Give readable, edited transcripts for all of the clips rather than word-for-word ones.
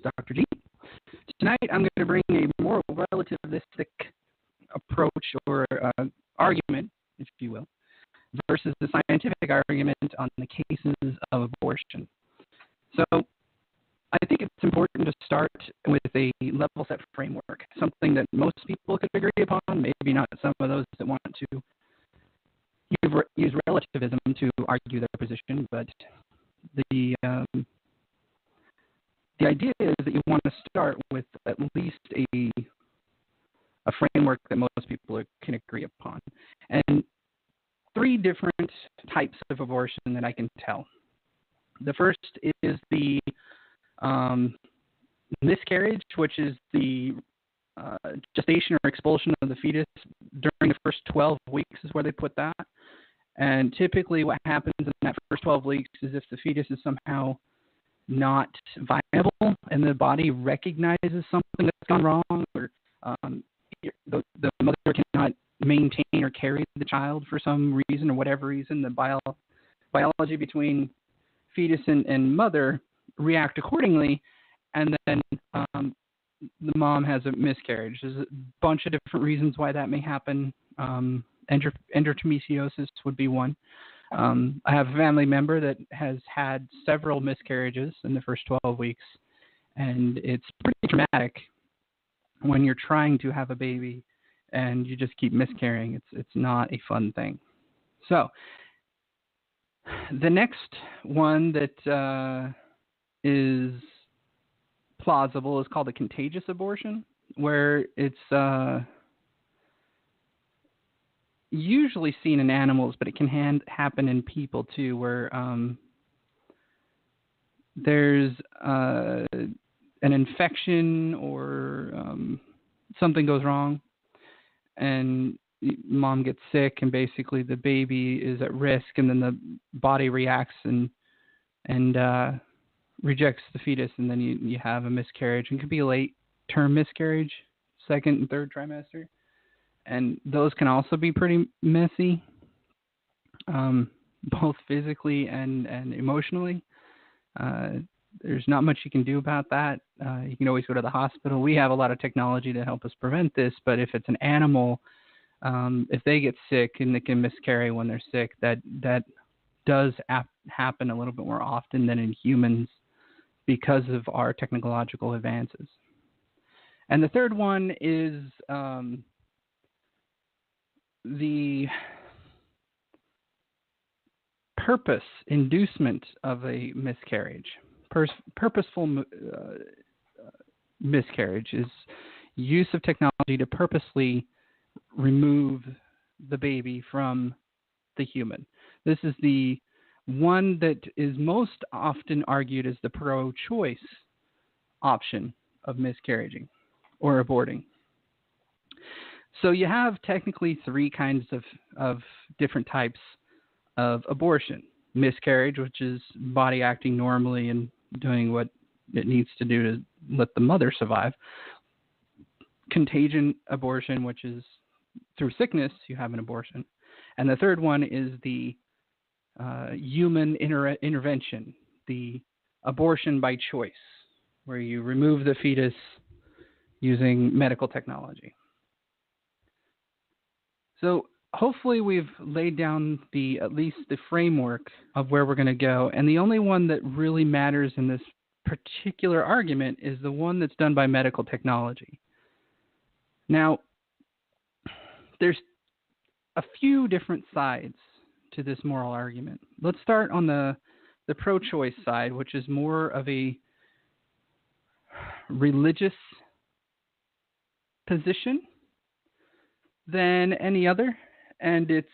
Dr. G. Tonight I'm going to bring a more relativistic approach or argument, if you will, versus the scientific argument on the cases of abortion. So I think it's important to start with a level set framework, something that most people could agree upon, maybe not some of those that want to use relativism to argue their position, but the idea is that you want to start with at least a framework that most people can agree upon. And 3 different types of abortion that I can tell. The first is the miscarriage, which is the gestation or expulsion of the fetus during the first 12 weeks is where they put that. And typically what happens in that first 12 weeks is if the fetus is somehow not viable and the body recognizes something that's gone wrong, or the mother cannot maintain or carry the child for some reason or whatever reason, the biology between fetus and mother react accordingly, and then the mom has a miscarriage. There's a bunch of different reasons why that may happen. Endometriosis would be one. I have a family member that has had several miscarriages in the first 12 weeks, and it's pretty traumatic when you're trying to have a baby and you just keep miscarrying. It's not a fun thing. So the next one that is plausible is called a contagious abortion, where it's usually seen in animals, but it can happen in people too, where there's an infection or something goes wrong and mom gets sick, and basically the baby is at risk, and then the body reacts and rejects the fetus, and then you have a miscarriage. It could be a late-term miscarriage, 2nd and 3rd trimester. And those can also be pretty messy, both physically and emotionally. There's not much you can do about that. You can always go to the hospital. We have a lot of technology to help us prevent this, but if it's an animal, if they get sick and they can miscarry when they're sick, that does happen a little bit more often than in humans because of our technological advances. And the third one is the purpose inducement of a miscarriage. Purposeful miscarriage is use of technology to purposely remove the baby from the human. This is the one that is most often argued as the pro-choice option of miscarrying or aborting. So you have technically 3 kinds of different types of abortion. Miscarriage, which is body acting normally and doing what it needs to do to let the mother survive. Contagion abortion, which is through sickness, you have an abortion. And the third one is the human intervention, the abortion by choice, where you remove the fetus using medical technology. So hopefully we've laid down at least the framework of where we're going to go. And the only one that really matters in this particular argument is the one that's done by medical technology. Now, there's a few different sides to this moral argument. Let's start on the pro-choice side, which is more of a religious position than any other, and it's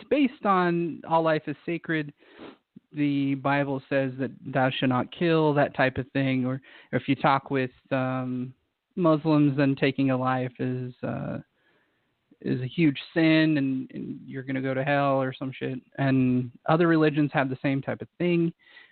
based on all life is sacred. The Bible says that thou shalt not kill, that type of thing. Or if you talk with Muslims, then taking a life is a huge sin, and you're going to go to hell or some shit. And other religions have the same type of thing,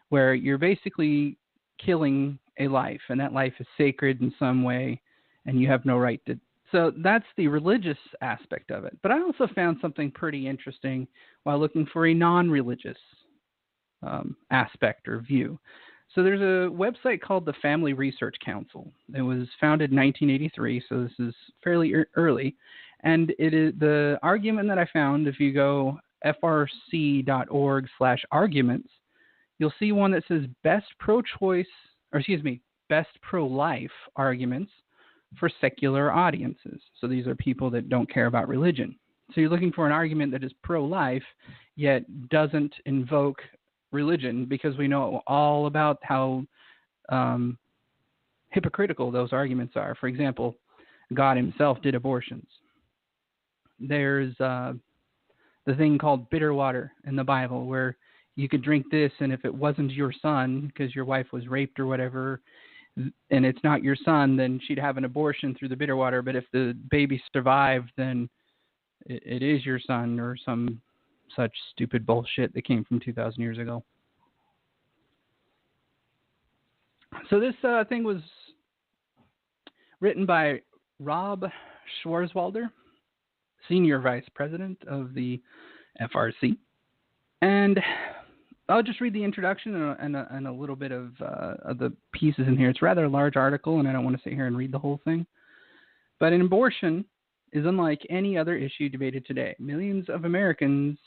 where you're basically killing a life, and that life is sacred in some way, and you have no right to So that's the religious aspect of it. But I also found something pretty interesting while looking for a non-religious aspect or view. So there's a website called the Family Research Council. It was founded in 1983, so this is fairly early. And it is the argument that I found, if you go frc.org/arguments, you'll see one that says best pro-life arguments for secular audiences. So these are people that don't care about religion. So you're looking for an argument that is pro-life, yet doesn't invoke religion, because we know all about how hypocritical those arguments are. For example, God himself did abortions. There's the thing called bitter water in the Bible, where you could drink this, and if it wasn't your son because your wife was raped or whatever, and it's not your son, then she'd have an abortion through the bitter water. But if the baby survived, then it is your son, or some such stupid bullshit that came from 2,000 years ago. So this thing was written by Rob Schwarzwalder, Senior Vice President of the FRC. And I'll just read the introduction and a little bit of the pieces in here. It's rather a large article, and I don't want to sit here and read the whole thing. But an abortion is unlike any other issue debated today. Millions of Americans,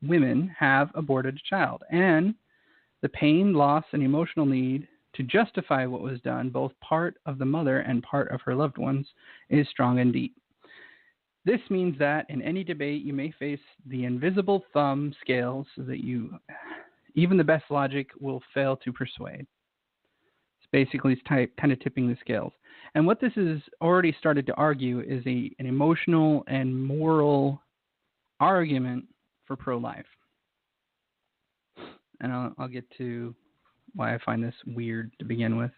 women, have aborted a child, and the pain, loss, and emotional need to justify what was done, both part of the mother and part of her loved ones, is strong and deep. This means that in any debate you may face the invisible thumb scale, so that even the best logic will fail to persuade. It's basically kind of tipping the scales. And what this has already started to argue is an emotional and moral argument for pro-life. And I'll get to why I find this weird to begin with.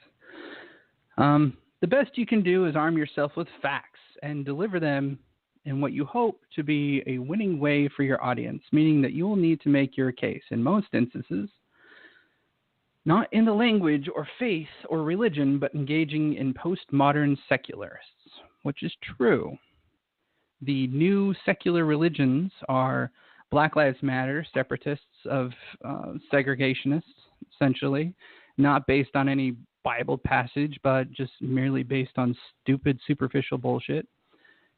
The best you can do is arm yourself with facts and deliver them in what you hope to be a winning way for your audience, meaning that you will need to make your case, in most instances, not in the language or faith or religion, but engaging in postmodern secularists, which is true. The new secular religions are Black Lives Matter, separatists of segregationists, essentially, not based on any Bible passage, but just merely based on stupid, superficial bullshit.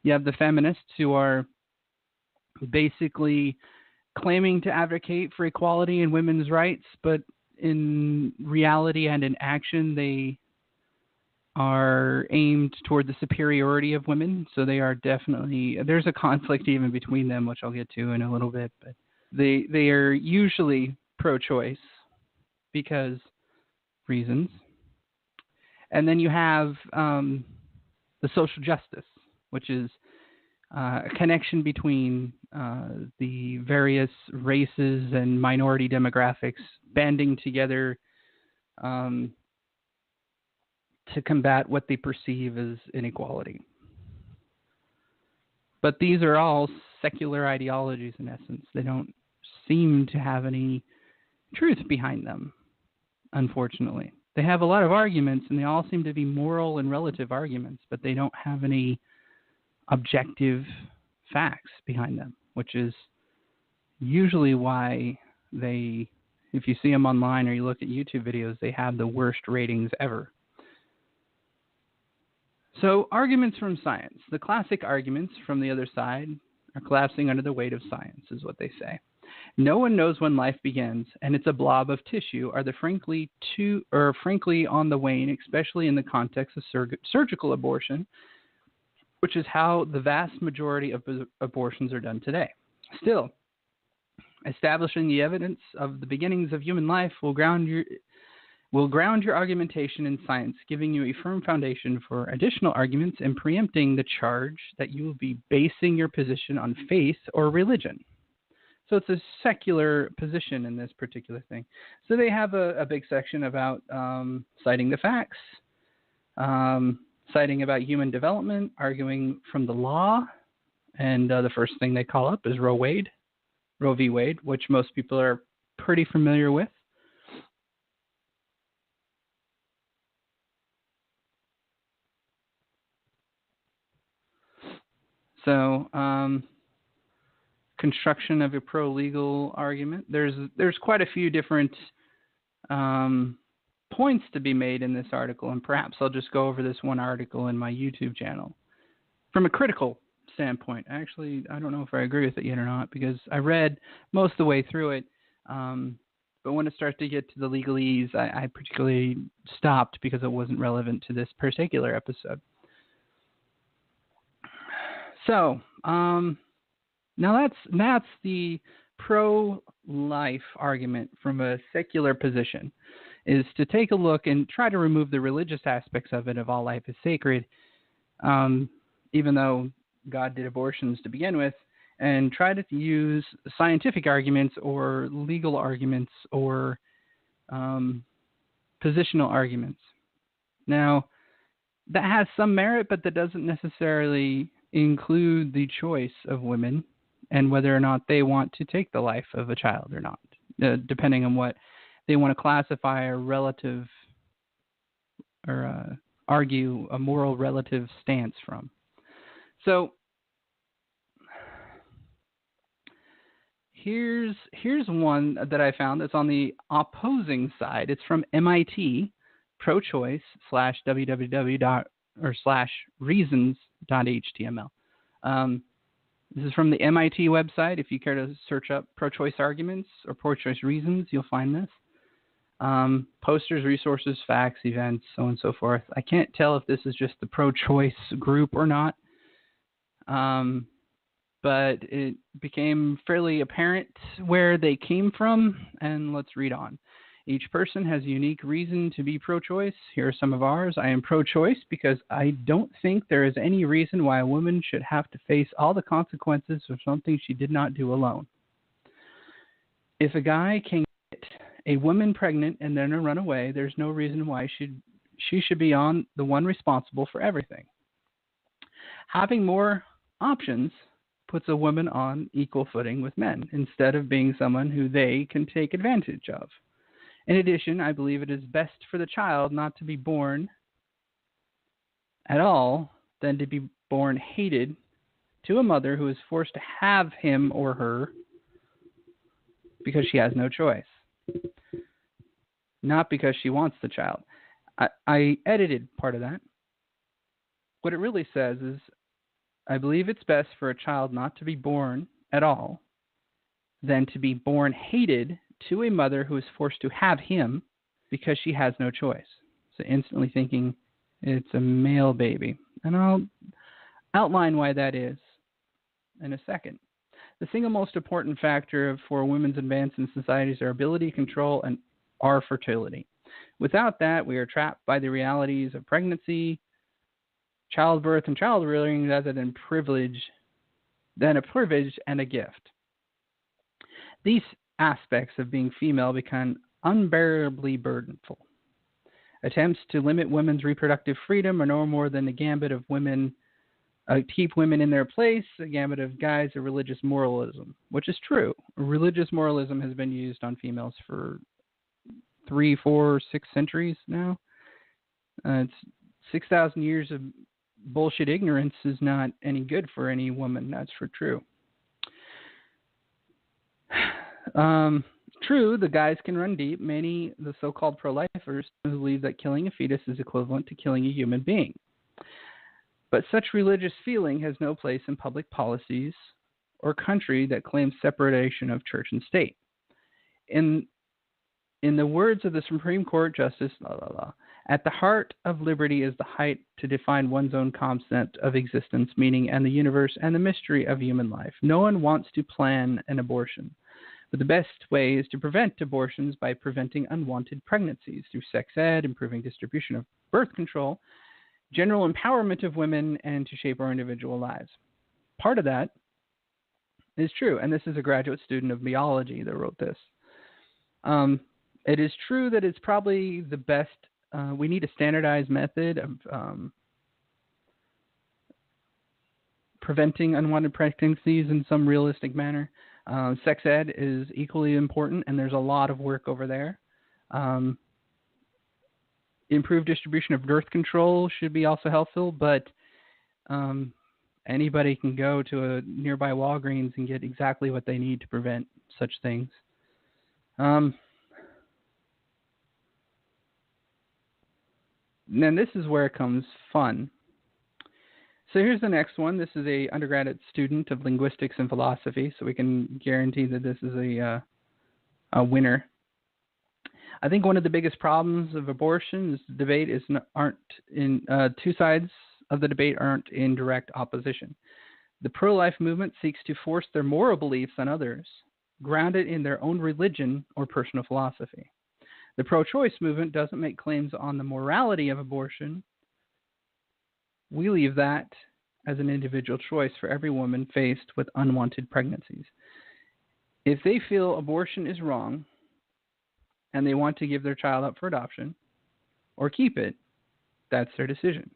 You have the feminists, who are basically claiming to advocate for equality and women's rights, but in reality and in action, they are aimed toward the superiority of women. So they are definitely, there's a conflict even between them, which I'll get to in a little bit, but they are usually pro-choice because reasons. And then you have the social justice, which is a connection between the various races and minority demographics banding together to combat what they perceive as inequality. But these are all secular ideologies in essence. They don't seem to have any truth behind them, unfortunately. They have a lot of arguments, and they all seem to be moral and relative arguments, but they don't have any objective facts behind them, which is usually why they, if you see them online or you look at YouTube videos, they have the worst ratings ever. So, arguments from science. The classic arguments from the other side are collapsing under the weight of science, is what they say. No one knows when life begins, and it's a blob of tissue, are frankly on the wane, especially in the context of surgical abortion, which is how the vast majority of abortions are done today. Still, establishing the evidence of the beginnings of human life will ground your argumentation in science, giving you a firm foundation for additional arguments and preempting the charge that you will be basing your position on faith or religion. So it's a secular position in this particular thing. So they have a big section about citing the facts, citing about human development, arguing from the law, and the first thing they call up is Roe v. Wade, which most people are pretty familiar with. So, construction of a pro-legal argument. There's quite a few different points to be made in this article, and perhaps I'll just go over this one article in my YouTube channel from a critical standpoint. Actually, I don't know if I agree with it yet or not, because I read most of the way through it, but when it started to get to the legalese, I particularly stopped because it wasn't relevant to this particular episode. So, now that's the pro-life argument from a secular position, is to take a look and try to remove the religious aspects of it, of all life is sacred, even though God did abortions to begin with, and try to use scientific arguments or legal arguments or positional arguments. Now, that has some merit, but that doesn't necessarily include the choice of women and whether or not they want to take the life of a child or not, depending on what they want to classify a relative or argue a moral relative stance from. So here's one that I found that's on the opposing side. It's from MIT, prochoice/www.reasons.html. This is from the MIT website. If you care to search up pro-choice arguments or pro-choice reasons, you'll find this. Posters, resources, facts, events, so on and so forth. I can't tell if this is just the pro-choice group or not, but it became fairly apparent where they came from, and let's read on. Each person has a unique reason to be pro-choice. Here are some of ours. I am pro-choice because I don't think there is any reason why a woman should have to face all the consequences of something she did not do alone. If a guy can get a woman pregnant and then run away, there's no reason why she should be the one responsible for everything. Having more options puts a woman on equal footing with men instead of being someone who they can take advantage of. In addition, I believe it is best for the child not to be born at all than to be born hated to a mother who is forced to have him or her because she has no choice, not because she wants the child. I edited part of that. What it really says is, I believe it's best for a child not to be born at all than to be born hated to a mother who is forced to have him because she has no choice. So instantly thinking it's a male baby. And I'll outline why that is in a second. The single most important factor for women's advance in society is our ability to control and our fertility. Without that, we are trapped by the realities of pregnancy, childbirth, and child rearing rather than a privilege and a gift. These aspects of being female become unbearably burdenful. Attempts to limit women's reproductive freedom are no more than the gambit of women, keep women in their place, a gambit of guys of religious moralism, which is true. Religious moralism has been used on females for 3, 4, 6 centuries now. It's 6,000 years of bullshit ignorance is not any good for any woman, that's for true. True, the guys can run deep. Many, the so-called pro-lifers, believe that killing a fetus is equivalent to killing a human being. But such religious feeling has no place in public policies or country that claims separation of church and state. In the words of the Supreme Court Justice, at the heart of liberty is the height to define one's own concept of existence, meaning, and the universe, and the mystery of human life. No one wants to plan an abortion. But the best way is to prevent abortions by preventing unwanted pregnancies through sex ed, improving distribution of birth control, general empowerment of women, and to shape our individual lives. Part of that is true, and this is a graduate student of biology that wrote this. It is true that it's probably the best. We need a standardized method of preventing unwanted pregnancies in some realistic manner. Sex ed is equally important, and there's a lot of work over there. Improved distribution of birth control should be also helpful, but anybody can go to a nearby Walgreens and get exactly what they need to prevent such things. And then this is where it comes fun. So here's the next one. This is a undergraduate student of linguistics and philosophy, so we can guarantee that this is a winner. I think one of the biggest problems of abortion is the debate two sides of the debate aren't in direct opposition. The pro-life movement seeks to force their moral beliefs on others, grounded in their own religion or personal philosophy. The pro-choice movement doesn't make claims on the morality of abortion. We leave that as an individual choice for every woman faced with unwanted pregnancies. If they feel abortion is wrong and they want to give their child up for adoption or keep it, that's their decision.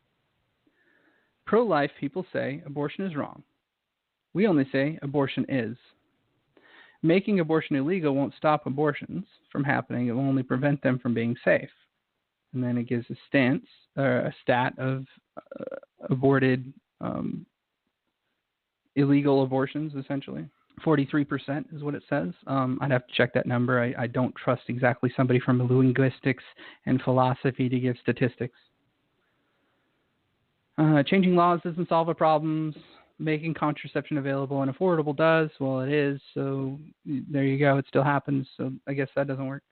Pro-life people say abortion is wrong. We only say abortion is. Making abortion illegal won't stop abortions from happening. It will only prevent them from being safe. And then it gives a stat of aborted illegal abortions, essentially. 43% is what it says. I'd have to check that number. I don't trust exactly somebody from linguistics and philosophy to give statistics. Changing laws doesn't solve the problems. Making contraception available and affordable does. Well, it is. So there you go. It still happens. So I guess that doesn't work.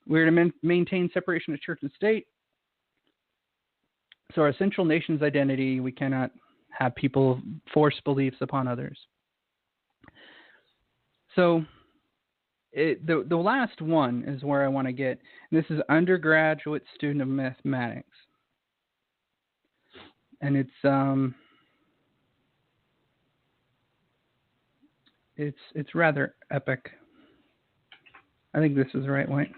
We're to maintain separation of church and state. So our central nation's identity, we cannot have people force beliefs upon others. So the last one is where I want to get. And this is undergraduate student of mathematics. And it's rather epic. I think this is the right way.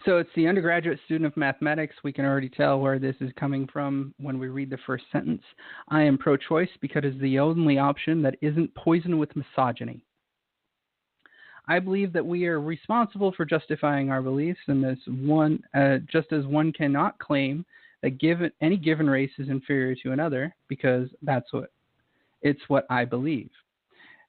So it's the undergraduate student of mathematics. We can already tell where this is coming from when we read the first sentence. I am pro-choice because it's the only option that isn't poisoned with misogyny. I believe that we are responsible for justifying our beliefs, and just as one cannot claim that any given race is inferior to another, because it's what I believe.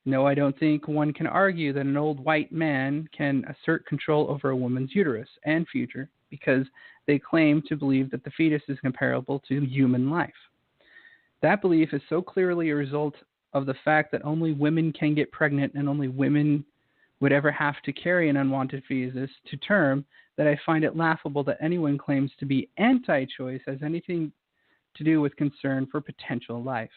No, I don't think one can argue that an old white man can assert control over a woman's uterus and future because they claim to believe that the fetus is comparable to human life. That belief is so clearly a result of the fact that only women can get pregnant and only women would ever have to carry an unwanted fetus to term that I find it laughable that anyone claims to be anti-choice has anything to do with concern for potential life.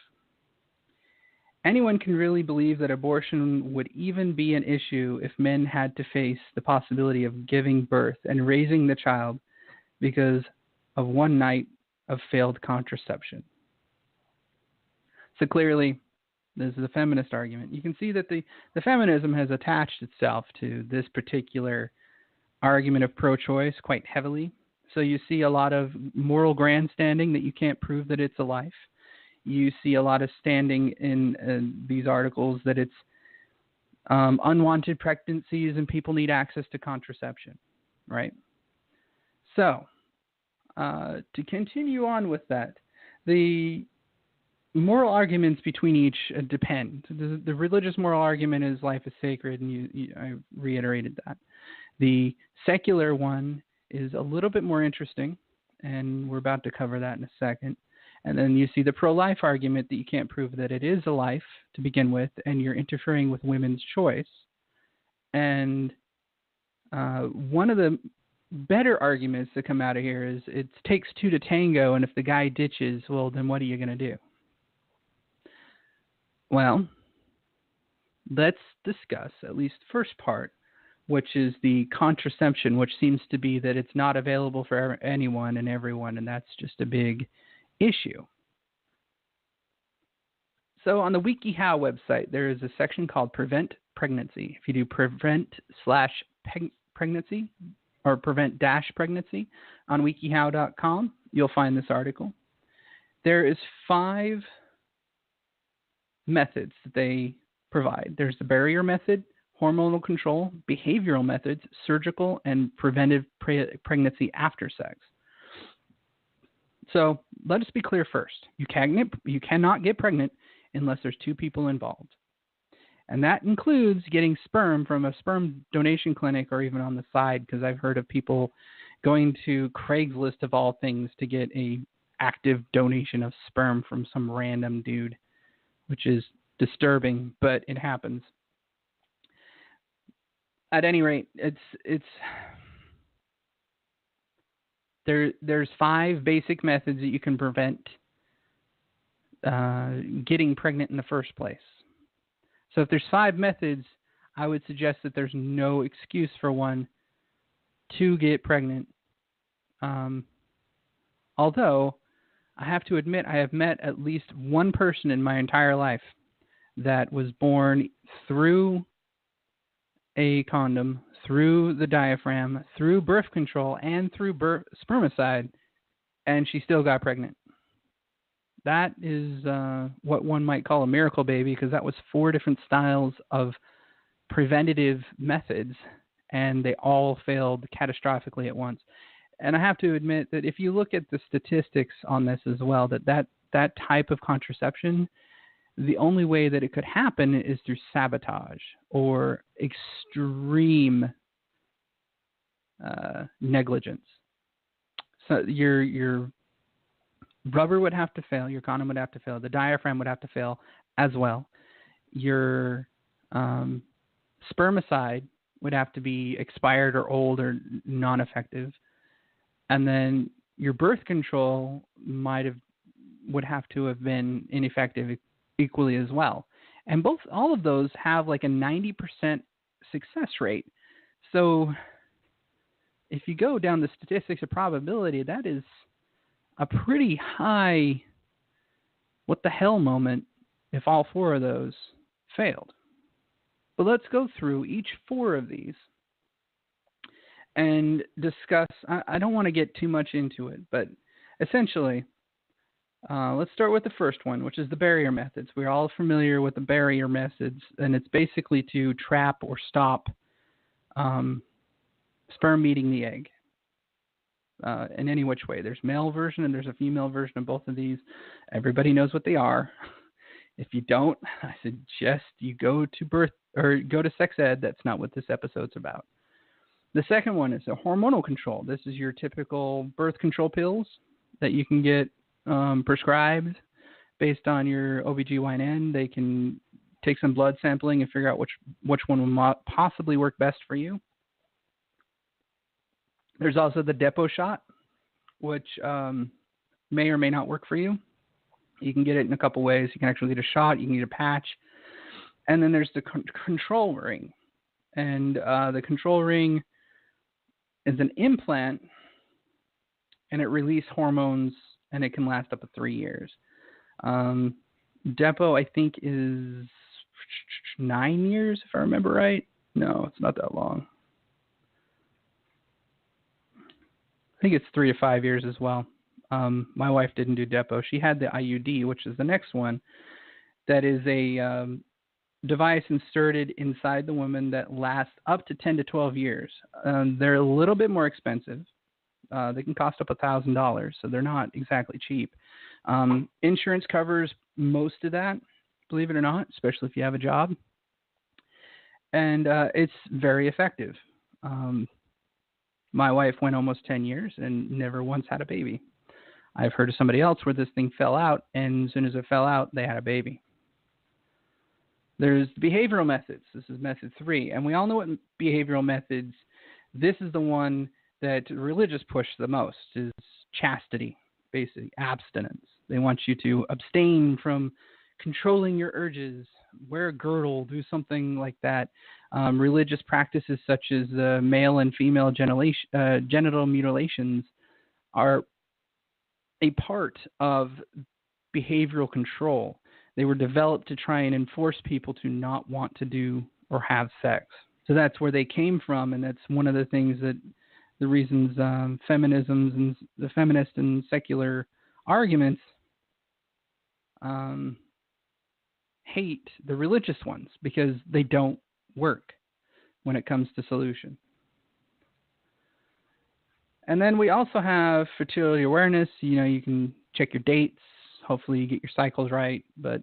Anyone can really believe that abortion would even be an issue if men had to face the possibility of giving birth and raising the child because of one night of failed contraception. So clearly, this is a feminist argument. You can see that the feminism has attached itself to this particular argument of pro-choice quite heavily. So you see a lot of moral grandstanding that you can't prove that it's a life. You see a lot of standing in these articles that it's unwanted pregnancies and people need access to contraception, right? So to continue on with that, the moral arguments between each depend. The religious moral argument is life is sacred, and I reiterated that. The secular one is a little bit more interesting, and we're about to cover that in a second. And then you see the pro-life argument that you can't prove that it is a life to begin with, and you're interfering with women's choice. And one of the better arguments that come out of here is it takes two to tango, and if the guy ditches, well, then what are you going to do? Well, let's discuss at least the first part, which is the contraception, which seems to be that it's not available for anyone and everyone, and that's just a big issue. So on the WikiHow website, there is a section called Prevent Pregnancy. If you do prevent/pregnancy or prevent-pregnancy on wikihow.com, you'll find this article. There is 5 methods that they provide. There's the barrier method, hormonal control, behavioral methods, surgical, and preventive pregnancy after sex. So let us be clear first. You cannot get pregnant unless there's two people involved. And that includes getting sperm from a sperm donation clinic or even on the side, because I've heard of people going to Craigslist of all things to get a active donation of sperm from some random dude, which is disturbing, but it happens. At any rate, there's 5 basic methods that you can prevent getting pregnant in the first place. So if there's 5 methods, I would suggest that there's no excuse for one to get pregnant. Although, I have to admit, I have met at least one person in my entire life that was born through a condom, through the diaphragm, through birth control, and through spermicide, and she still got pregnant. That is what one might call a miracle baby, because that was 4 different styles of preventative methods, and they all failed catastrophically at once. And I have to admit that if you look at the statistics on this as well, that type of contraception, the only way that it could happen is through sabotage or extreme negligence. So your rubber would have to fail, your condom would have to fail, the diaphragm would have to fail as well. Your spermicide would have to be expired or old or non-effective. And then your birth control would have to have been ineffective equally as well. And all of those have like a 90% success rate. So if you go down the statistics of probability, that is a pretty high what the hell moment if all 4 of those failed. But let's go through each 4 of these and discuss. I don't want to get too much into it, but essentially, let's start with the first one, which is the barrier methods. We're all familiar with the barrier methods, and it's basically to trap or stop sperm meeting the egg in any which way. There's male version and there's a female version of both of these. Everybody knows what they are. If you don't, I suggest you go to sex ed. That's not what this episode's about. The second one is a hormonal control. This is your typical birth control pills that you can get prescribed based on your OBGYN. They can take some blood sampling and figure out which one will possibly work best for you. There's also the depot shot, which may or may not work for you. You can get it in a couple ways. You can actually get a shot. You can get a patch. And then there's the control ring. And the control ring is an implant, and it releases hormones, and it can last up to 3 years. Depot, I think, is 9 years, if I remember right. No, it's not that long. I think it's 3 to 5 years as well. My wife didn't do Depot. She had the IUD, which is the next one. That is a device inserted inside the woman that lasts up to 10 to 12 years. They're a little bit more expensive. They can cost up $1,000, so they're not exactly cheap. Insurance covers most of that, believe it or not, especially if you have a job. And it's very effective. My wife went almost 10 years and never once had a baby. I've heard of somebody else where this thing fell out, and as soon as it fell out, they had a baby. There's behavioral methods. This is method 3. And we all know what behavioral methods, this is the one that religious push the most, is chastity, basically abstinence. They want you to abstain from controlling your urges, wear a girdle, do something like that. Religious practices such as male and female genital mutilations are a part of behavioral control. They were developed to try and enforce people to not want to do or have sex. So that's where they came from, and that's one of the things that the reasons feminisms and the feminist and secular arguments hate the religious ones, because they don't work when it comes to solution. And then we also have fertility awareness. You can check your dates. Hopefully you get your cycles right, but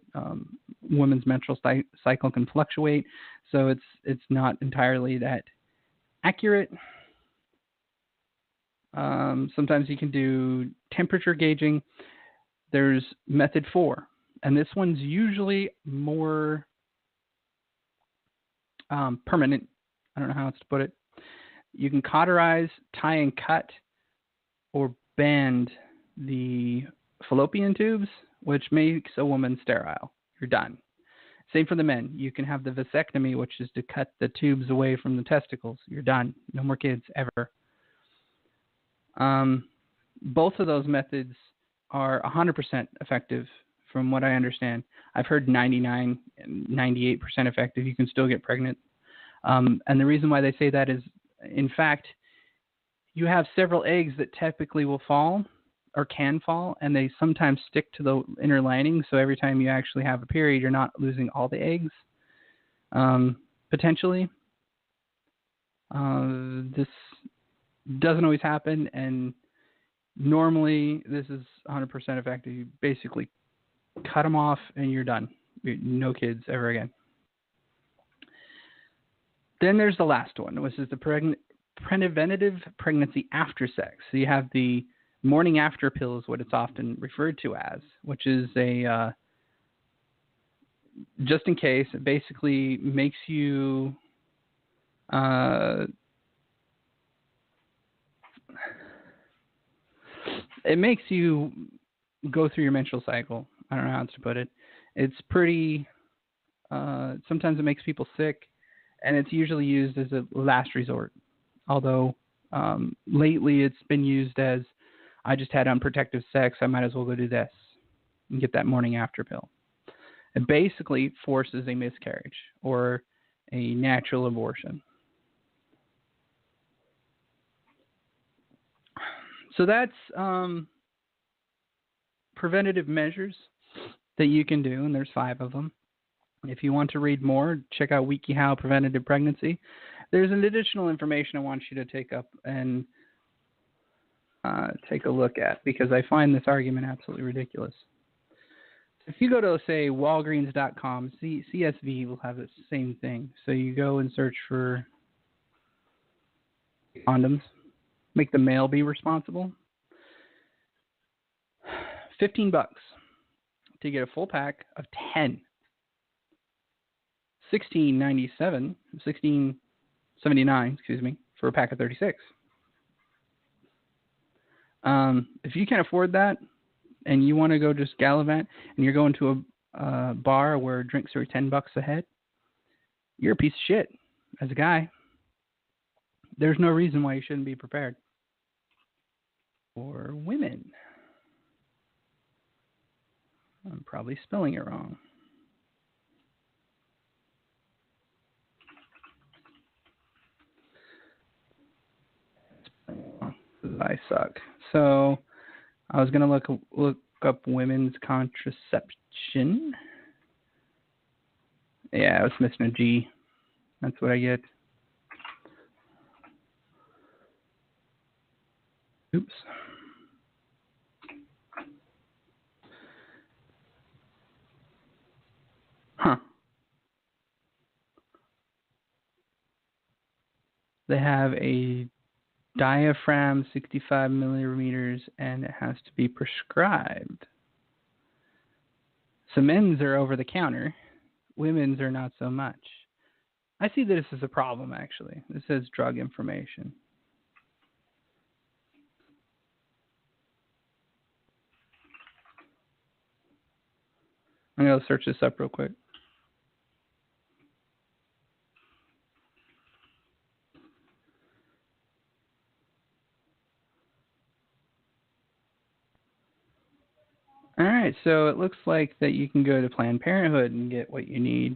women's menstrual cycle can fluctuate, so it's not entirely that accurate. Sometimes you can do temperature gauging. There's method 4, and this one's usually more permanent. I don't know how else to put it. You can cauterize, tie and cut, or bend the fallopian tubes, which makes a woman sterile. You're done. Same for the men. You can have the vasectomy, which is to cut the tubes away from the testicles. You're done. No more kids ever. Both of those methods are 100% effective from what I understand. I've heard 99 and 98% effective. You can still get pregnant. And the reason why they say that is, in fact, you have several eggs that typically will fall or can fall, and they sometimes stick to the inner lining. So every time you actually have a period, you're not losing all the eggs, potentially. This doesn't always happen, and normally this is 100% effective. You basically cut them off, and you're done. No kids ever again. Then there's the last one, which is the preventative pregnancy after sex. So you have the morning after pill is what it's often referred to as, which is a just in case. It basically makes you go through your menstrual cycle. I don't know how else to put it. It's pretty. Sometimes it makes people sick, and it's usually used as a last resort. Although lately it's been used as, I just had unprotected sex, I might as well go do this and get that morning after pill. It basically forces a miscarriage or a natural abortion. So that's preventative measures that you can do, and there's 5 of them. If you want to read more, check out WikiHow Preventative Pregnancy. There's an additional information I want you to take up and take a look at, because I find this argument absolutely ridiculous. If you go to, say, Walgreens.com, CSV will have the same thing. So you go and search for condoms, make the male be responsible. $15 to get a full pack of 10. $16.79, excuse me, for a pack of 36. If you can't afford that and you want to go just gallivant and you're going to a bar where drinks are $10 a head, you're a piece of shit as a guy. There's no reason why you shouldn't be prepared. For women, I'm probably spelling it wrong. I suck. So I was gonna look up women's contraception. Yeah, I was missing a G. That's what I get. Oops. Huh. They have a diaphragm 65 millimeters, and it has to be prescribed. So men's are over the counter. Women's are not so much. I see this as a problem, actually. This says drug information. I'm going to search this up real quick. All right, so it looks like that you can go to Planned Parenthood and get what you need.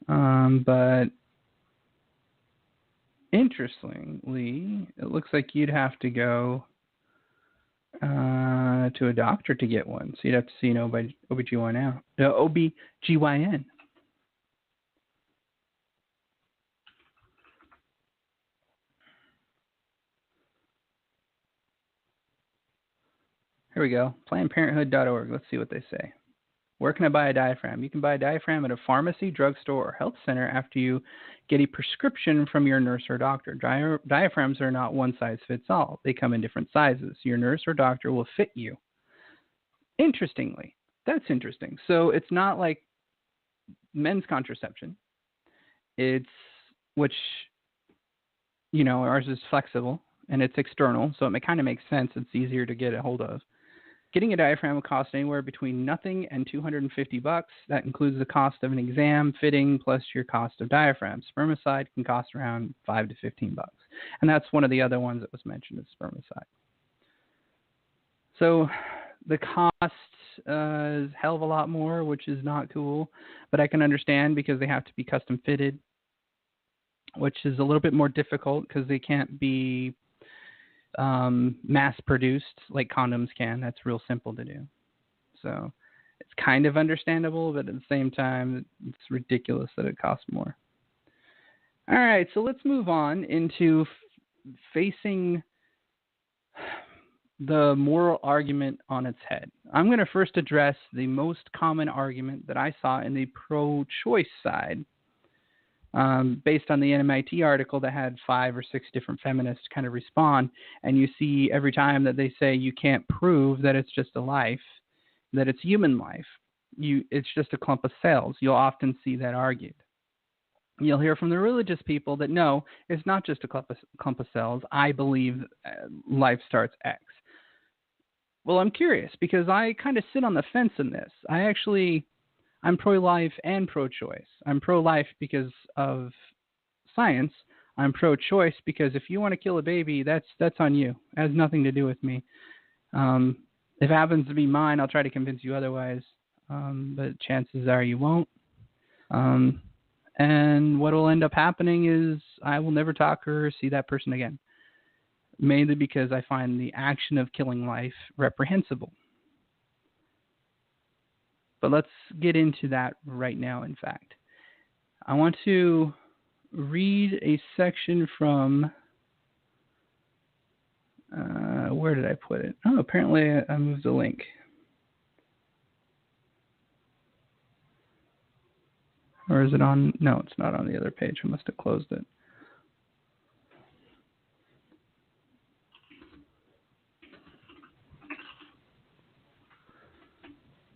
But interestingly, it looks like you'd have to go to a doctor to get one. So you'd have to see an OBGYN. OBGYN. Here we go. PlannedParenthood.org. Let's see what they say. Where can I buy a diaphragm? You can buy a diaphragm at a pharmacy, drugstore, or health center after you get a prescription from your nurse or doctor. Diaphragms are not one size fits all. They come in different sizes. Your nurse or doctor will fit you. Interestingly, that's interesting. So it's not like men's contraception. It's, which, ours is flexible and it's external, so it kind of makes sense. It's easier to get a hold of. Getting a diaphragm will cost anywhere between nothing and $250. That includes the cost of an exam, fitting, plus your cost of diaphragm. Spermicide can cost around $5 to $15, and that's one of the other ones that was mentioned is spermicide. So the cost is a hell of a lot more, which is not cool, but I can understand because they have to be custom fitted, which is a little bit more difficult because they can't be mass produced like condoms can. That's real simple to do. So it's kind of understandable, but at the same time, it's ridiculous that it costs more. All right, so let's move on into facing the moral argument on its head. I'm going to first address the most common argument that I saw in the pro-choice side, based on the MIT article that had 5 or 6 different feminists kind of respond. And you see every time that they say you can't prove that it's just a life, that it's human life, it's just a clump of cells. You'll often see that argued. You'll hear from the religious people that no, it's not just a clump of cells. I believe life starts X. Well, I'm curious because I kind of sit on the fence in this. I'm pro-life and pro-choice. I'm pro-life because of science. I'm pro-choice because if you want to kill a baby, that's on you. It has nothing to do with me. If it happens to be mine, I'll try to convince you otherwise. But chances are you won't. And what will end up happening is I will never talk or see that person again. Mainly because I find the action of killing life reprehensible. But let's get into that right now, in fact. I want to read a section from, where did I put it? Oh, apparently I moved the link. Or is it on? No, it's not on the other page. I must have closed it.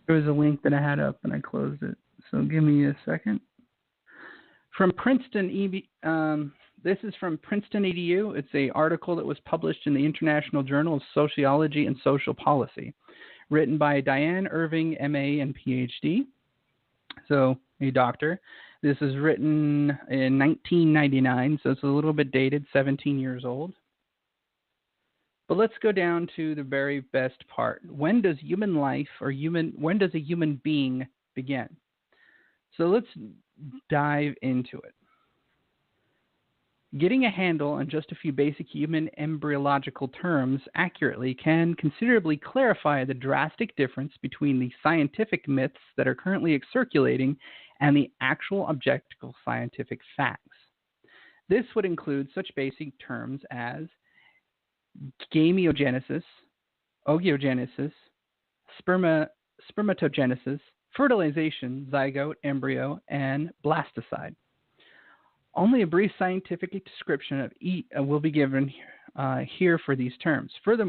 There was a link that I had up and I closed it. So give me a second. From Princeton, this is from Princeton EDU. It's an article that was published in the International Journal of Sociology and Social Policy, written by Diane Irving, MA and PhD. So a doctor. This is written in 1999, so it's a little bit dated, 17 years old. But let's go down to the very best part. When does human life when does a human being begin? So let's dive into it. Getting a handle on just a few basic human embryological terms accurately can considerably clarify the drastic difference between the scientific myths that are currently circulating and the actual objective scientific facts. This would include such basic terms as gameogenesis, oogenesis, spermatogenesis, fertilization, zygote, embryo, and blasticide. Only a brief scientific description of each will be given here for these terms. Further,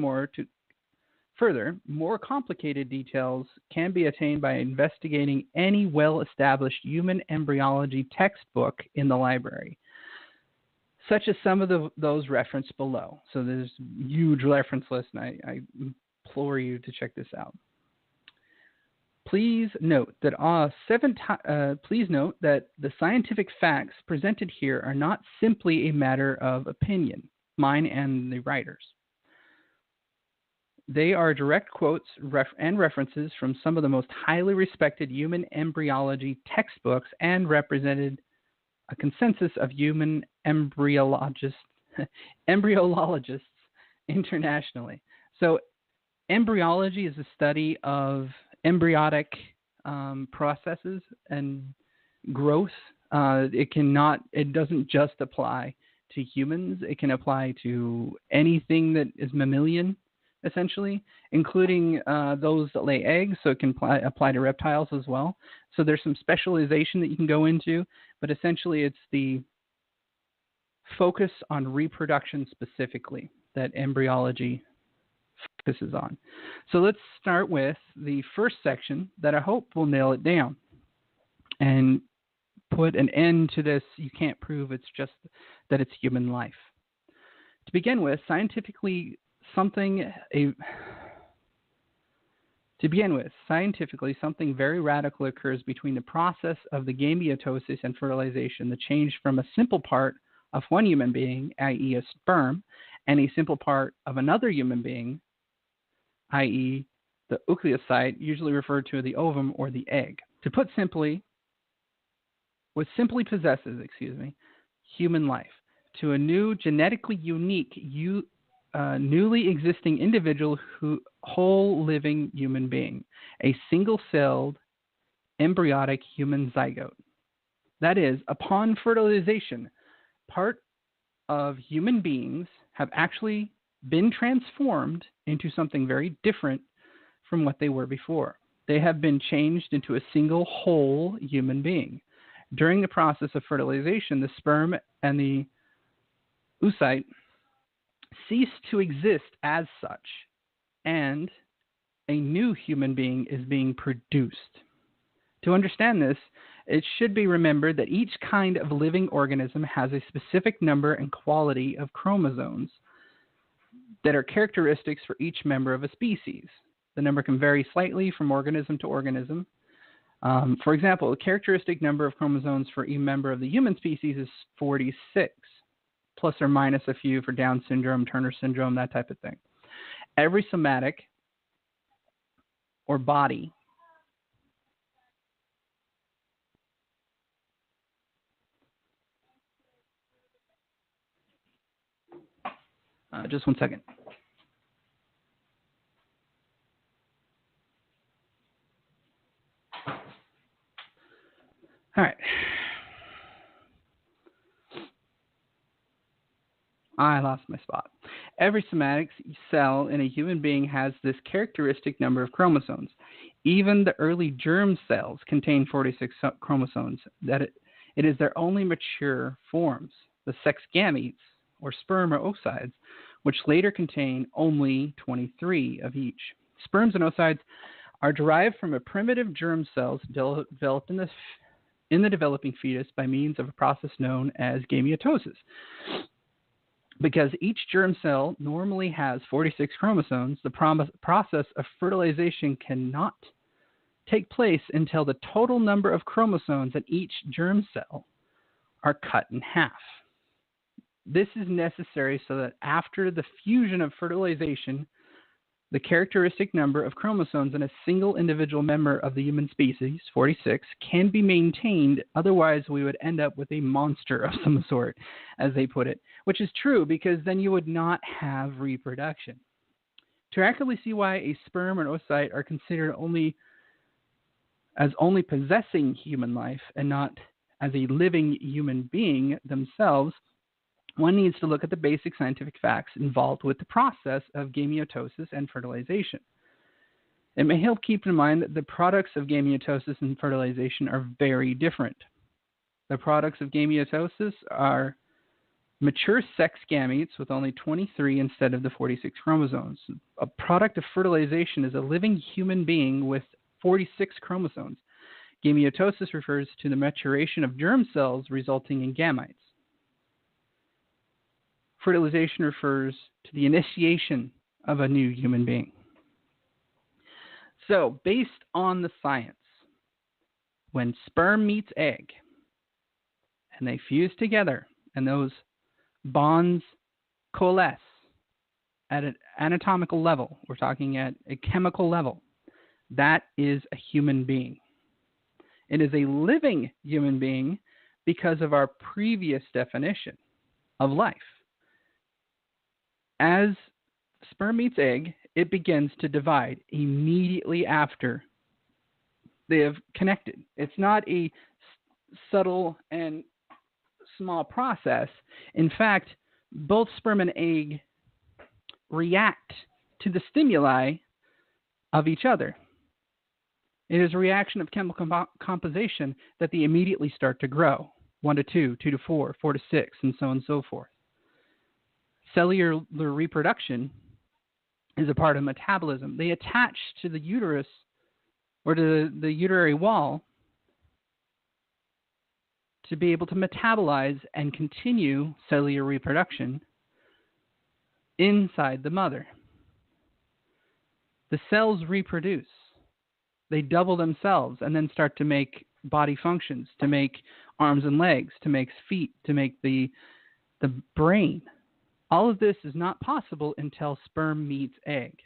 more complicated details can be attained by investigating any well-established human embryology textbook in the library, such as some of those referenced below. So there's a huge reference list, and I implore you to check this out. Please note that the scientific facts presented here are not simply a matter of opinion, mine and the writers. They are direct quotes and references from some of the most highly respected human embryology textbooks and represented a consensus of human embryologists internationally. So embryology is the study of embryonic processes and growth. It doesn't just apply to humans. It can apply to anything that is mammalian. essentially, including those that lay eggs, so it can apply to reptiles as well. So there's some specialization that you can go into, but essentially it's the focus on reproduction specifically that embryology focuses on. So let's start with the first section that I hope will nail it down and put an end to this. You can't prove it's just that it's human life. To begin with, scientifically, something very radical occurs between the process of the gameotosis and fertilization, the change from a simple part of one human being, i.e. a sperm, and a simple part of another human being, i.e. the oocyte, usually referred to as the ovum or the egg. To put simply, what simply possesses, human life to a new, genetically unique, newly existing individual, whole living human being, a single-celled embryonic human zygote. That is, upon fertilization, part of human beings have actually been transformed into something very different from what they were before. They have been changed into a single whole human being. During the process of fertilization, the sperm and the oocyte cease to exist as such, and a new human being is being produced. To understand this, it should be remembered that each kind of living organism has a specific number and quality of chromosomes that are characteristics for each member of a species. The number can vary slightly from organism to organism. For example, the characteristic number of chromosomes for each member of the human species is 46, plus or minus a few for Down syndrome, Turner syndrome, that type of thing. Every somatic or body just one second. All right. I lost my spot. Every somatic cell in a human being has this characteristic number of chromosomes. Even the early germ cells contain 46 chromosomes. That it is their only mature forms, the sex gametes, or sperm or oocytes, which later contain only 23 of each. Sperms and oocytes are derived from a primitive germ cells developed in the developing fetus by means of a process known as gameotosis. Because each germ cell normally has 46 chromosomes, the process of fertilization cannot take place until the total number of chromosomes in each germ cell are cut in half. This is necessary so that after the fusion of fertilization, the characteristic number of chromosomes in a single individual member of the human species, 46, can be maintained. Otherwise, we would end up with a monster of some sort, as they put it, which is true because then you would not have reproduction. To accurately see why a sperm or oocyte are considered only possessing human life and not as a living human being themselves, one needs to look at the basic scientific facts involved with the process of gameotosis and fertilization. It may help keep in mind that the products of gameotosis and fertilization are very different. The products of gameotosis are mature sex gametes with only 23 instead of the 46 chromosomes. A product of fertilization is a living human being with 46 chromosomes. Gameotosis refers to the maturation of germ cells resulting in gametes. Fertilization refers to the initiation of a new human being. So, based on the science, when sperm meets egg and they fuse together and those bonds coalesce at an anatomical level, we're talking at a chemical level, that is a human being. It is a living human being because of our previous definition of life. As sperm meets egg, it begins to divide immediately after they have connected. It's not a subtle and small process. In fact, both sperm and egg react to the stimuli of each other. It is a reaction of chemical composition that they immediately start to grow. 1 to 2, 2 to 4, 4 to 6, and so on and so forth. Cellular reproduction is a part of metabolism. They attach to the uterus or to the uterary wall to be able to metabolize and continue cellular reproduction inside the mother. The cells reproduce. They double themselves and then start to make body functions, to make arms and legs, to make feet, to make the brain. All of this is not possible until sperm meets egg.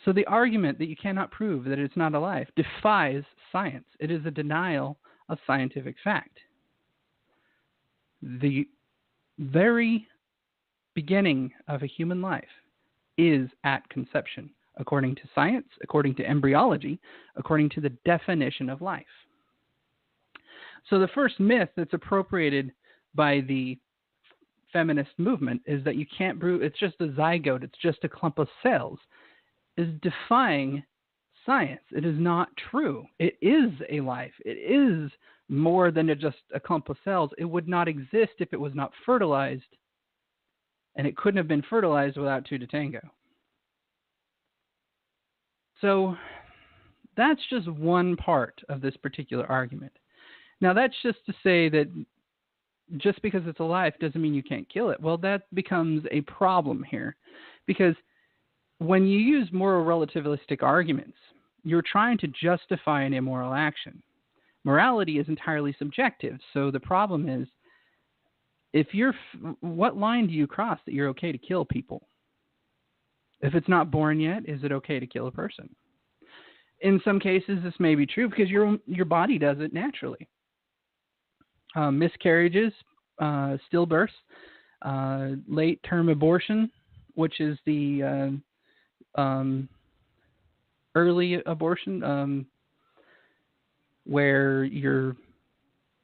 So the argument that you cannot prove that it's not alive defies science. It is a denial of scientific fact. The very beginning of a human life is at conception, according to science, according to embryology, according to the definition of life. So the first myth that's appropriated by the feminist movement is that you can't brew, it's just a zygote, it's just a clump of cells, is defying science. It is not true. It is a life. It is more than just a clump of cells. It would not exist if it was not fertilized, and it couldn't have been fertilized without two to tango. So that's just one part of this particular argument. Now, that's just to say that just because it's alive doesn't mean you can't kill it. Well, that becomes a problem here, because when you use moral relativistic arguments, you're trying to justify an immoral action. Morality is entirely subjective, so the problem is, what line do you cross that you're okay to kill people? If it's not born yet, is it okay to kill a person? In some cases, this may be true because your body does it naturally. Miscarriages, stillbirths, late-term abortion, which is the early abortion, where you're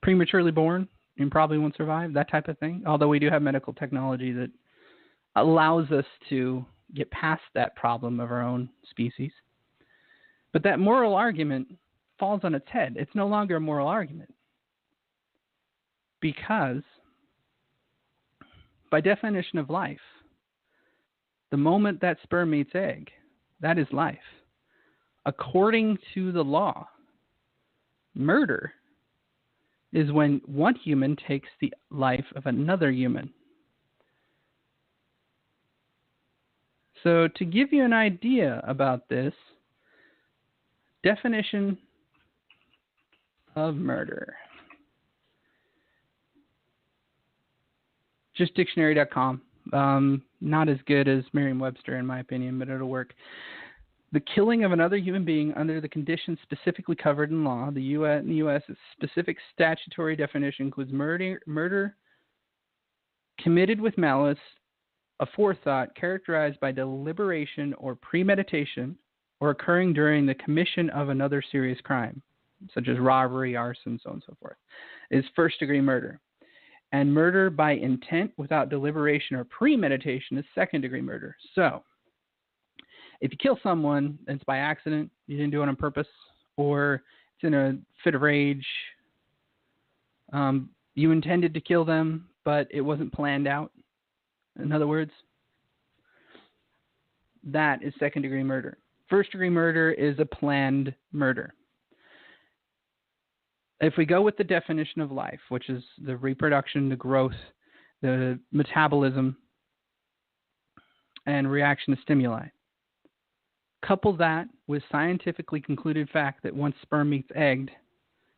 prematurely born and probably won't survive, that type of thing. Although we do have medical technology that allows us to get past that problem of our own species. But that moral argument falls on its head. It's no longer a moral argument, because by definition of life, the moment that sperm meets egg, that is life. According to the law, murder is when one human takes the life of another human. So to give you an idea about this, definition of murder. Just dictionary.com. Not as good as Merriam-Webster, in my opinion, but it'll work. The killing of another human being under the conditions specifically covered in law. In the U.S., its specific statutory definition includes murder committed with malice, a forethought characterized by deliberation or premeditation, or occurring during the commission of another serious crime, such as robbery, arson, so on and so forth, is first-degree murder. And murder by intent without deliberation or premeditation is second-degree murder. So, if you kill someone and it's by accident, you didn't do it on purpose, or it's in a fit of rage, you intended to kill them, but it wasn't planned out, in other words, that is second-degree murder. First-degree murder is a planned murder. If we go with the definition of life, which is the reproduction, the growth, the metabolism, and reaction to stimuli, couple that with scientifically concluded fact that once sperm meets egg,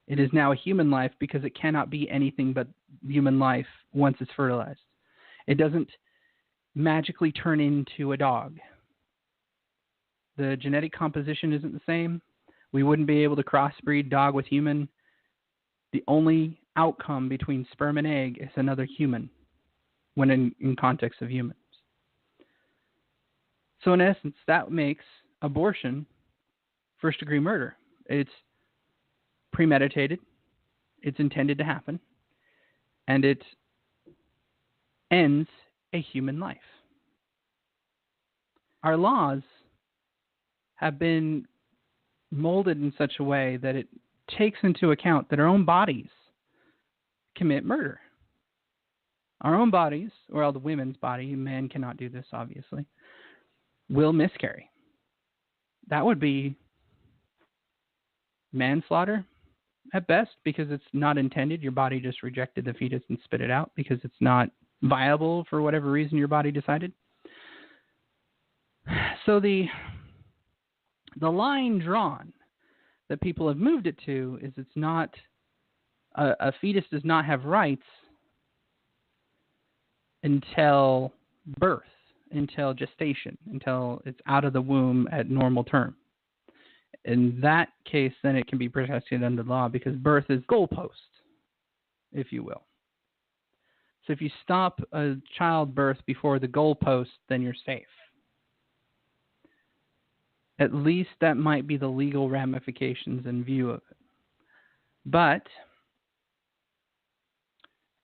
it is now a human life because it cannot be anything but human life once it's fertilized. It doesn't magically turn into a dog. The genetic composition isn't the same. We wouldn't be able to crossbreed dog with human. The only outcome between sperm and egg is another human when in context of humans. So in essence, that makes abortion first-degree murder. It's premeditated, it's intended to happen, and it ends a human life. our laws have been molded in such a way that it takes into account that our own bodies commit murder. Our own bodies, or the women's body, men cannot do this obviously, will miscarry. That would be manslaughter at best because it's not intended. Your body just rejected the fetus and spit it out because it's not viable for whatever reason your body decided. So the line drawn that people have moved it to is it's not a fetus does not have rights until birth, until gestation, until it's out of the womb at normal term. In that case, then it can be protected under law because birth is goalpost, if you will. So if you stop a childbirth before the goalpost, then you're safe. At least that might be the legal ramifications in view of it. But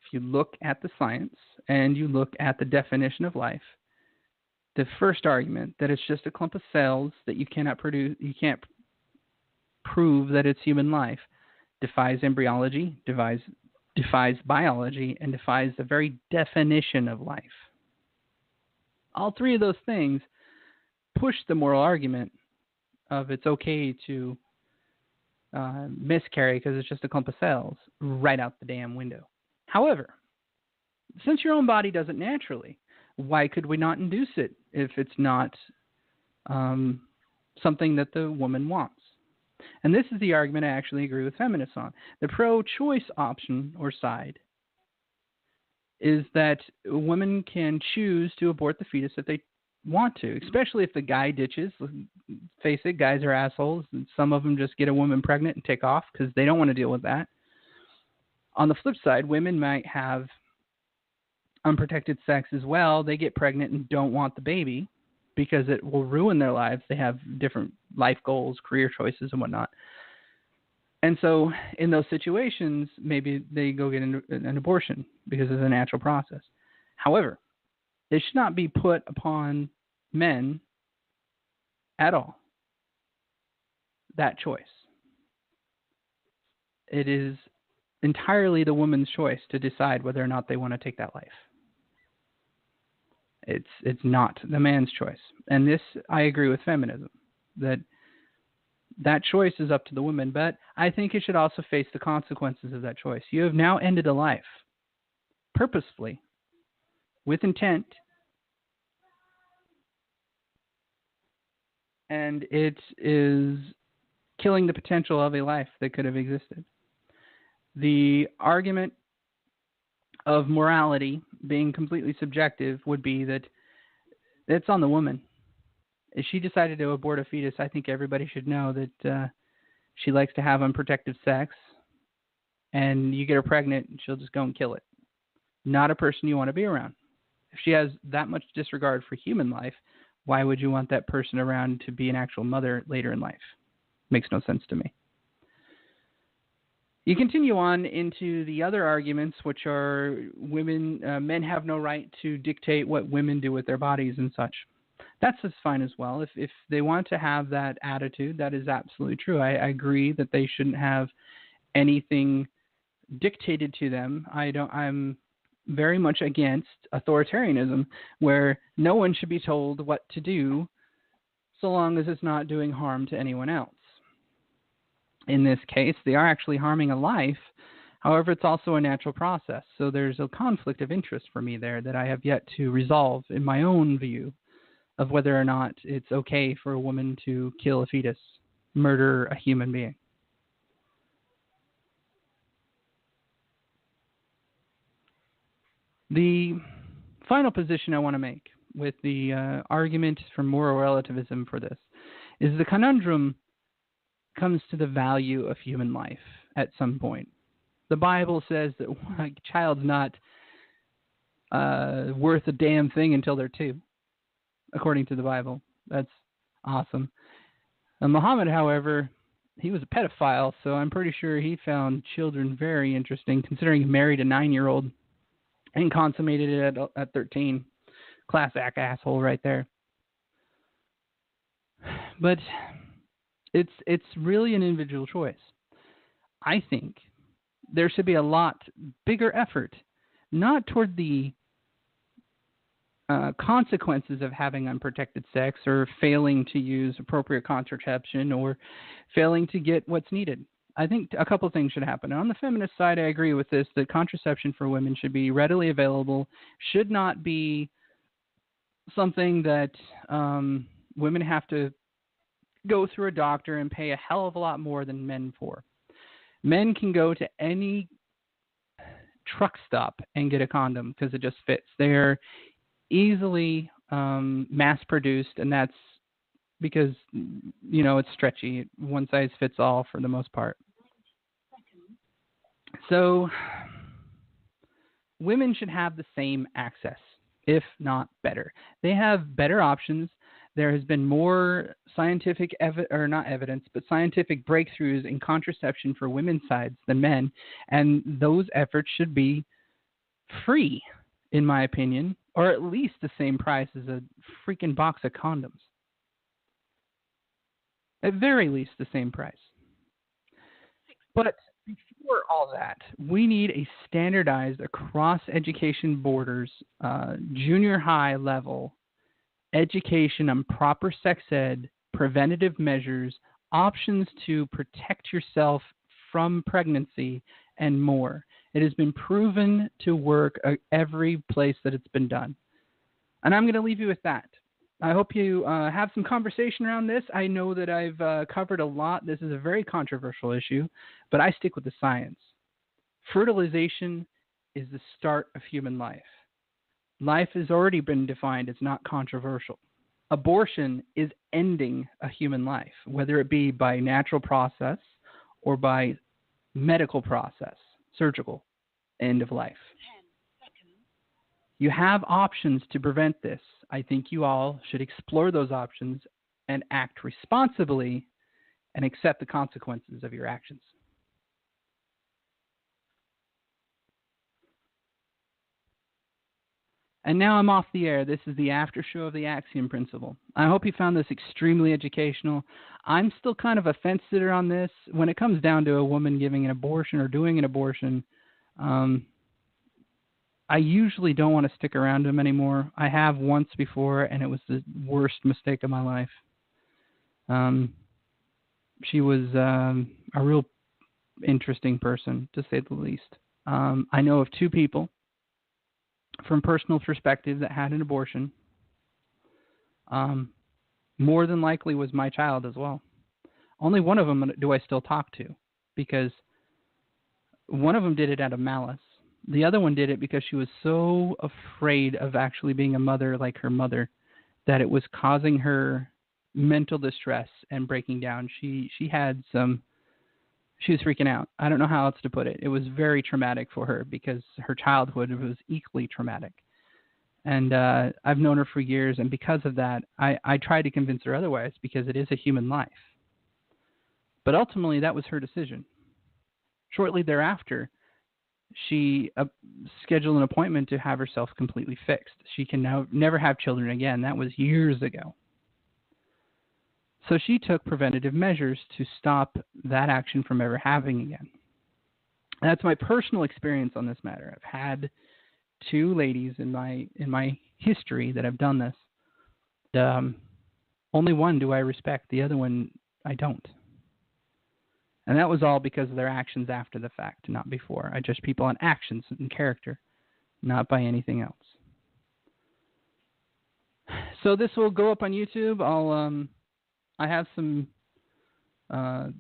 if you look at the science and you look at the definition of life, the first argument that it's just a clump of cells that you cannot produce, you can't prove that it's human life, defies embryology, defies biology, and defies the very definition of life. All three of those things push the moral argument of it's okay to miscarry because it's just a clump of cells right out the damn window. However, since your own body does it naturally, why could we not induce it if it's not something that the woman wants? And this is the argument I actually agree with feminists on. The pro-choice option or side is that women can choose to abort the fetus if they want to, especially if the guy ditches. Face it, guys are assholes. And some of them just get a woman pregnant and take off because they don't want to deal with that. On the flip side, women might have unprotected sex as well. They get pregnant and don't want the baby because it will ruin their lives. They have different life goals, career choices, and whatnot. And so in those situations, maybe they go get an abortion because it's a natural process. However, it should not be put upon men at all, that choice. It is entirely the woman's choice to decide whether or not they want to take that life. It's not the man's choice. And this, I agree with feminism, that choice is up to the woman, but I think it should also face the consequences of that choice. You have now ended a life purposefully, with intent, and it is killing the potential of a life that could have existed. The argument of morality being completely subjective would be that it's on the woman. If she decided to abort a fetus, I think everybody should know that she likes to have unprotected sex, and you get her pregnant, and she'll just go and kill it. Not a person you want to be around. If she has that much disregard for human life, why would you want that person around to be an actual mother later in life? Makes no sense to me. You continue on into the other arguments, which are men have no right to dictate what women do with their bodies and such. That's just fine as well. If they want to have that attitude, that is absolutely true. I agree that they shouldn't have anything dictated to them. I'm very much against authoritarianism, where no one should be told what to do so long as it's not doing harm to anyone else. In this case, they are actually harming a life. However, it's also a natural process. So there's a conflict of interest for me there that I have yet to resolve in my own view of whether or not it's okay for a woman to kill a fetus, murder a human being. The final position I want to make with the argument for moral relativism for this is the conundrum comes to the value of human life at some point. The Bible says that a child's not worth a damn thing until they're 2, according to the Bible. That's awesome. And Muhammad, however, he was a pedophile, so I'm pretty sure he found children very interesting, considering he married a 9-year-old and consummated it at 13. Class act asshole right there. But it's really an individual choice. I think there should be a lot bigger effort, not toward the consequences of having unprotected sex or failing to use appropriate contraception or failing to get what's needed. I think a couple things should happen. On the feminist side, I agree with this, that contraception for women should be readily available, should not be something that women have to go through a doctor and pay a hell of a lot more than men for. Men can go to any truck stop and get a condom because it just fits. They're easily mass produced, and that's because it's stretchy. One size fits all for the most part. So women should have the same access, if not better. They have better options. There has been more scientific scientific breakthroughs in contraception for women's sides than men, and those efforts should be free, in my opinion, or at least the same price as a freaking box of condoms. At very least, the same price. But before all that, we need a standardized across education borders, junior high level education on proper sex ed, preventative measures, options to protect yourself from pregnancy, and more. It has been proven to work every place that it's been done. And I'm going to leave you with that. I hope you have some conversation around this. I know that I've covered a lot. This is a very controversial issue, but I stick with the science. Fertilization is the start of human life. Life has already been defined as not controversial. Abortion is ending a human life, whether it be by natural process or by medical process, surgical end of life. You have options to prevent this. I think you all should explore those options and act responsibly and accept the consequences of your actions. And now I'm off the air. This is the after show of the Axiom Principle. I hope you found this extremely educational. I'm still kind of a fence sitter on this. When it comes down to a woman giving an abortion or doing an abortion, I usually don't want to stick around him anymore. I have once before, and it was the worst mistake of my life. She was a real interesting person, to say the least. I know of two people from personal perspective that had an abortion. More than likely was my child as well. Only one of them do I still talk to, because one of them did it out of malice. The other one did it because she was so afraid of actually being a mother like her mother that it was causing her mental distress and breaking down. She was freaking out. I don't know how else to put it. It was very traumatic for her because her childhood was equally traumatic. And I've known her for years, and because of that, I tried to convince her otherwise because it is a human life. But ultimately, that was her decision. Shortly thereafter, she scheduled an appointment to have herself completely fixed. She can now never have children again. That was years ago. So she took preventative measures to stop that action from ever happening again. That's my personal experience on this matter. I've had two ladies in my history that have done this. Only one do I respect. The other one I don't. And that was all because of their actions after the fact, not before. I judge people on actions and character, not by anything else. So this will go up on YouTube. I have some. I'm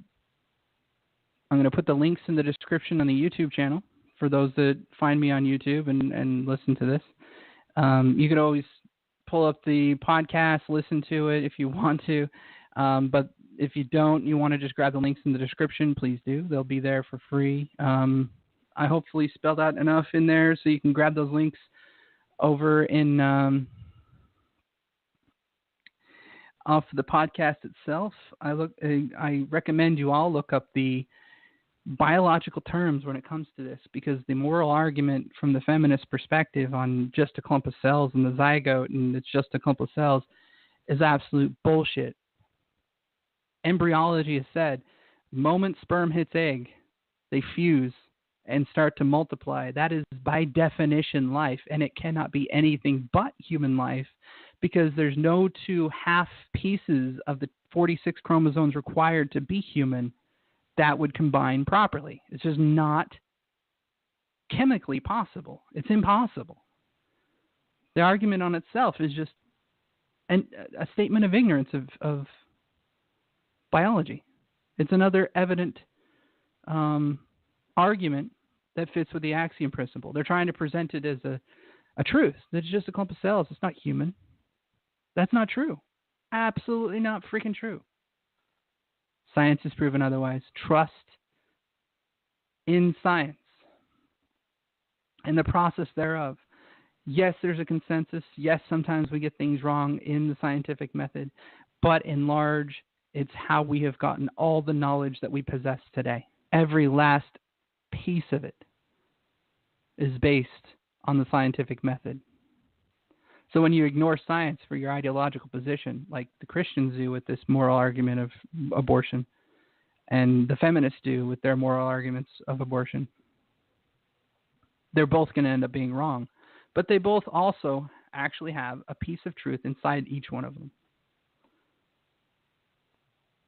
going to put the links in the description on the YouTube channel for those that find me on YouTube and listen to this. You could always pull up the podcast, listen to it if you want to. But if you don't, you want to just grab the links in the description, please do. They'll be there for free. I hopefully spelled out enough in there so you can grab those links over in off the podcast itself. I recommend you all look up the biological terms when it comes to this, because the moral argument from the feminist perspective on just a clump of cells in the zygote and it's just a clump of cells is absolute bullshit. embryology has said, moment sperm hits egg, they fuse and start to multiply. That is by definition life, and it cannot be anything but human life because there's no two half pieces of the 46 chromosomes required to be human that would combine properly. It's just not chemically possible. It's impossible. The argument on itself is just a statement of ignorance of biology. It's another evident argument that fits with the axiom principle. They're trying to present it as a truth. That it's just a clump of cells. It's not human. That's not true. Absolutely not freaking true. Science has proven otherwise. Trust in science and the process thereof. Yes, there's a consensus. Yes, sometimes we get things wrong in the scientific method, but in large, it's how we have gotten all the knowledge that we possess today. Every last piece of it is based on the scientific method. So when you ignore science for your ideological position, like the Christians do with this moral argument of abortion, and the feminists do with their moral arguments of abortion, they're both going to end up being wrong. But they both also actually have a piece of truth inside each one of them.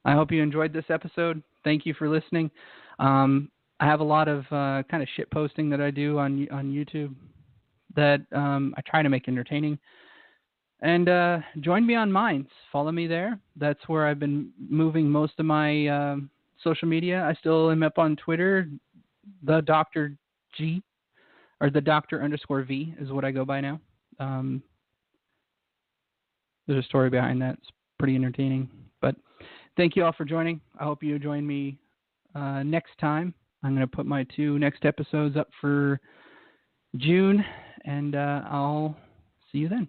I hope you enjoyed this episode. Thank you for listening. I have a lot of kind of shit posting that I do on YouTube that I try to make entertaining. And join me on Minds. Follow me there. That's where I've been moving most of my social media. I still am up on Twitter. The Dr. G, or the Dr._V is what I go by now. There's a story behind that. It's pretty entertaining. But thank you all for joining. I hope you join me next time. I'm going to put my 2 next episodes up for June, and I'll see you then.